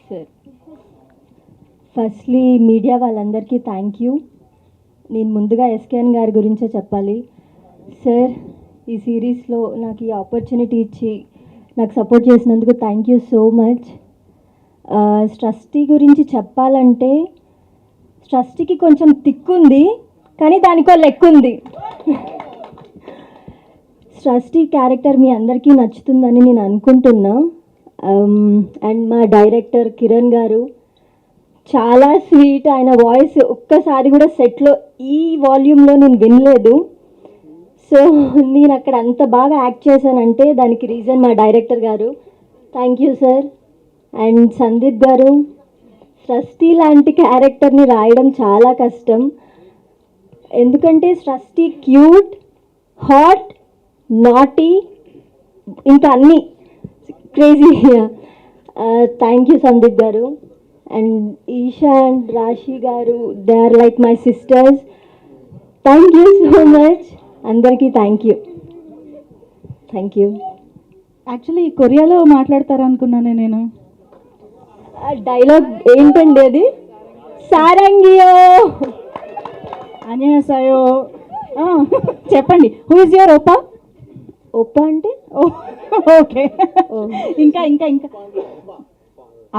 Sir, firstly media వాళ్ళందరికీ thank you. నేను ముందుగా ఎస్కేఎన్ గారి గురించే చెప్పాలి. సార్, ఈ సిరీస్లో నాకు ఈ ఆపర్చునిటీ ఇచ్చి నాకు సపోర్ట్ చేసినందుకు thank you so much. Trustee గురించి చెప్పాలంటే ట్రస్టీకి కొంచెం తిక్కుంది, కానీ దానికో లెక్కుంది. ట్రస్టీ క్యారెక్టర్ మీ అందరికీ నచ్చుతుందని నేను అనుకుంటున్నా. అండ్ మా డైరెక్టర్ కిరణ్ గారు చాలా స్వీట్. ఆయన వాయిస్ ఒక్కసారి కూడా సెట్లో ఈ వాల్యూమ్లో నేను వినలేదు. సో నేను అక్కడ అంత బాగా యాక్ట్ చేశానంటే దానికి రీజన్ మా డైరెక్టర్ గారు. Thank you sir. And Sandeep గారు, ట్రస్టీ లాంటి క్యారెక్టర్ని రాయడం చాలా కష్టం. ఎందుకంటే ట్రస్టీ క్యూట్, హాట్, నాటీ, ఇంకా అన్నీ క్రేజీ. థ్యాంక్ యూ సందీప్ గారు. అండ్ ఈషా అండ్ రాశి గారు, they are like my sisters. Thank you so much. అందరికీ thank you. Thank you. Actually కొరియాలో మాట్లాడతారనుకున్నానే నేను. డైలాగ్ ఏంటండి అది? సారంగియో అన్యాసాయో. చెప్పండి, హూ ఇస్ యువర్ ఓపా? ఒప్ప అంటే ఓకే. ఇంకా ఇంకా ఇంకా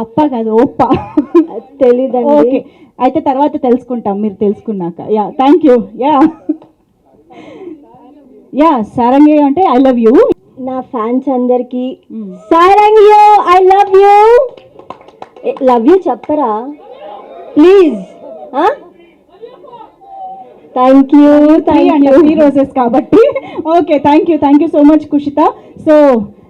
అప్ప కాదు, ఓప్ప. తెలీదండి. ఓకే, అయితే తర్వాత తెలుసుకుంటాం మీరు తెలుసుకున్నాక. Ya, thank you. Ya ya సారంగి అంటే ఐ లవ్ యూ. నా ఫ్యాన్స్ అందరికి సారంగియో, I love you. Love you చెప్పరా please? Thank you. Thank you. 3 roses కాబట్టి. Okay, thank you so much Kushitha. So